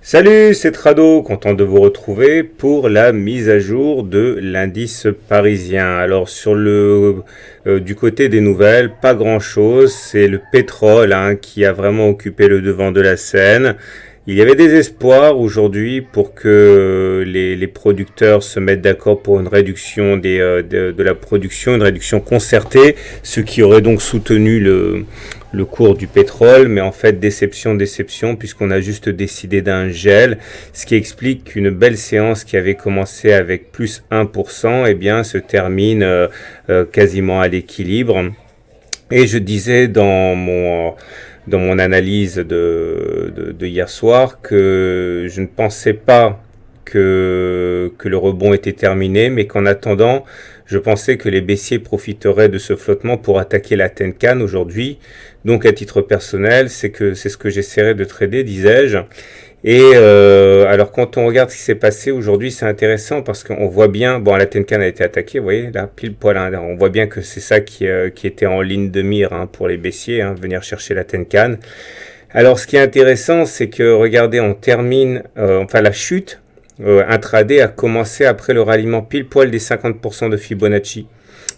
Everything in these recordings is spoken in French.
Salut, c'est Trado, content de vous retrouver pour la mise à jour de l'indice parisien. Alors du côté des nouvelles, pas grand-chose, c'est le pétrole qui a vraiment occupé le devant de la scène. Il y avait des espoirs aujourd'hui pour que les producteurs se mettent d'accord pour une réduction de la production, une réduction concertée, ce qui aurait donc soutenu le cours du pétrole, mais en fait déception, puisqu'on a juste décidé d'un gel, ce qui explique qu'une belle séance qui avait commencé avec plus 1%, eh bien, se termine quasiment à l'équilibre. Et je disais dans mon analyse de hier soir que je ne pensais pas que le rebond était terminé, mais qu'en attendant, je pensais que les baissiers profiteraient de ce flottement pour attaquer la Tenkan aujourd'hui. Donc à titre personnel, c'est ce que j'essaierai de trader, disais-je. Et alors quand on regarde ce qui s'est passé aujourd'hui, c'est intéressant parce qu'on voit bien, bon, la Tenkan a été attaquée, vous voyez, là, pile poil, on voit bien que c'est ça qui était en ligne de mire pour les baissiers, venir chercher la Tenkan. Alors ce qui est intéressant, c'est que, regardez, on termine, la chute intraday a commencé après le ralliement pile poil des 50% de Fibonacci.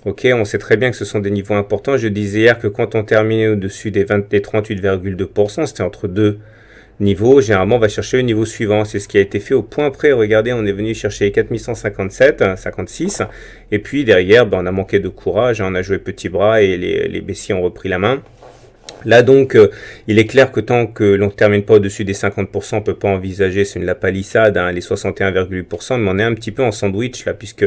Ok, on sait très bien que ce sont des niveaux importants. Je disais hier que quand on terminait au-dessus des 38,2%, c'était entre deux niveaux. Généralement, on va chercher le niveau suivant. C'est ce qui a été fait au point près. Regardez, on est venu chercher les 4157, 56. Et puis derrière, on a manqué de courage. On a joué petit bras et les baissiers ont repris la main. Là donc, il est clair que tant que l'on ne termine pas au-dessus des 50%, on ne peut pas envisager, c'est la palissade, les 61,8%, mais on est un petit peu en sandwich là, puisque,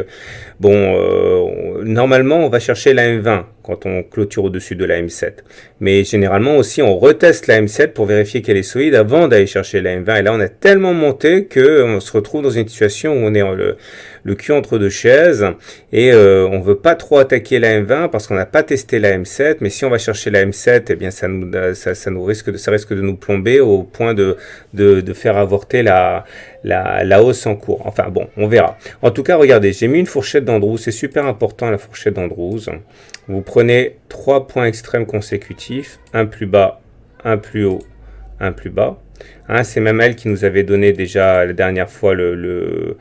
normalement, on va chercher la M20 quand on clôture au-dessus de la M7. Mais généralement aussi, on reteste la M7 pour vérifier qu'elle est solide avant d'aller chercher la M20. Et là, on a tellement monté qu'on se retrouve dans une situation où on est le cul entre deux chaises et on veut pas trop attaquer la M20 parce qu'on n'a pas testé la M7. Mais si on va chercher la M7, eh bien ça risque de nous plomber au point de faire avorter la hausse en cours. Enfin bon, on verra. En tout cas, regardez, j'ai mis une fourchette d'Andrews. C'est super important la fourchette d'Andrews. Vous prenez 3 points extrêmes consécutifs, un plus bas, un plus haut, un plus bas. C'est même elle qui nous avait donné déjà la dernière fois le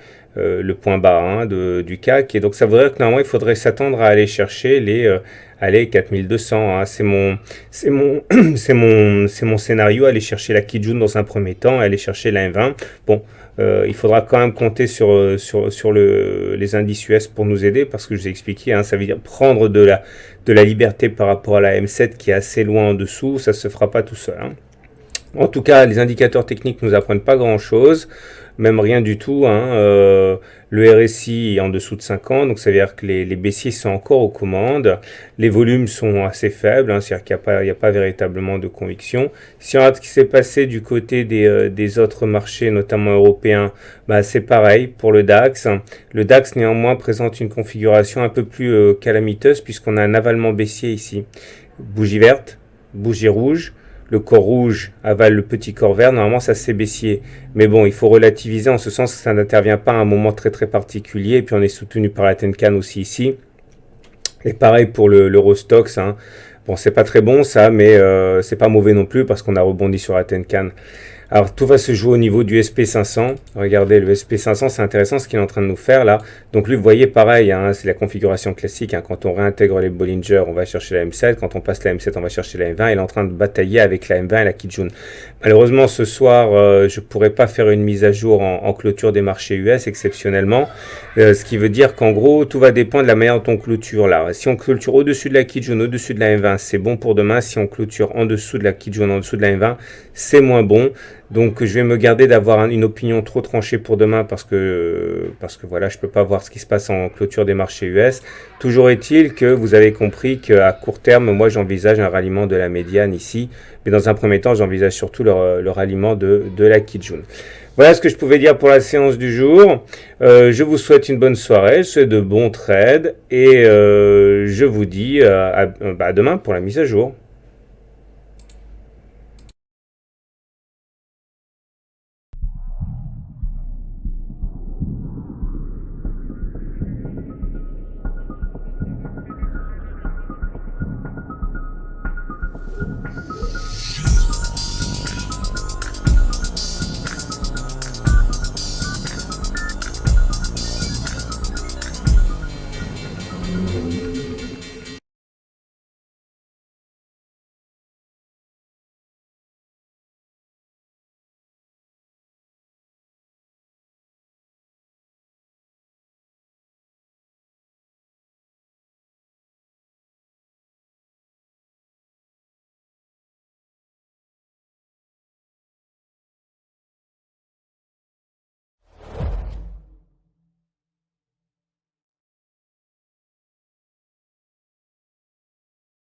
point bas du CAC. Et donc ça voudrait dire que normalement il faudrait s'attendre à aller chercher les 4200. C'est mon scénario, aller chercher la Kijun dans un premier temps, aller chercher la M20. Bon. Il faudra quand même compter sur les indices US pour nous aider, parce que je vous ai expliqué, ça veut dire prendre de la liberté par rapport à la M7 qui est assez loin en dessous, ça ne se fera pas tout seul. En tout cas, les indicateurs techniques ne nous apprennent pas grand-chose, même rien du tout. Le RSI est en dessous de 50, donc ça veut dire que les baissiers sont encore aux commandes. Les volumes sont assez faibles, c'est-à-dire qu'il n'y a pas véritablement de conviction. Si on regarde ce qui s'est passé du côté des autres marchés, notamment européens, c'est pareil pour le DAX. Le DAX néanmoins présente une configuration un peu plus calamiteuse, puisqu'on a un avalement baissier ici. Bougie verte, bougie rouge. Le corps rouge avale le petit corps vert, normalement ça c'est baissier. Mais bon, il faut relativiser en ce sens que ça n'intervient pas à un moment très très particulier. Et puis on est soutenu par la Tenkan aussi ici. Et pareil pour l'Eurostoxx. Bon, c'est pas très bon ça, mais c'est pas mauvais non plus parce qu'on a rebondi sur la Tenkan. Alors tout va se jouer au niveau du SP500. Regardez, le SP500, c'est intéressant ce qu'il est en train de nous faire là. Donc lui, vous voyez, pareil, c'est la configuration classique. Quand on réintègre les Bollinger, on va chercher la M7. Quand on passe la M7, on va chercher la M20. Il est en train de batailler avec la M20 et la Kijun. Malheureusement, ce soir, je ne pourrai pas faire une mise à jour en clôture des marchés US exceptionnellement. Ce qui veut dire qu'en gros, tout va dépendre de la manière dont on clôture là. Si on clôture au-dessus de la Kijun, au-dessus de la M20, c'est bon pour demain. Si on clôture en dessous de la Kijun, en dessous de la M20, c'est moins bon. Donc je vais me garder d'avoir une opinion trop tranchée pour demain parce que voilà, je peux pas voir ce qui se passe en clôture des marchés US. Toujours est-il que vous avez compris qu'à court terme, moi j'envisage un ralliement de la médiane ici, mais dans un premier temps, j'envisage surtout le ralliement de la Kijun. Voilà ce que je pouvais dire pour la séance du jour. Je vous souhaite une bonne soirée, je vous souhaite de bons trades et je vous dis à demain pour la mise à jour.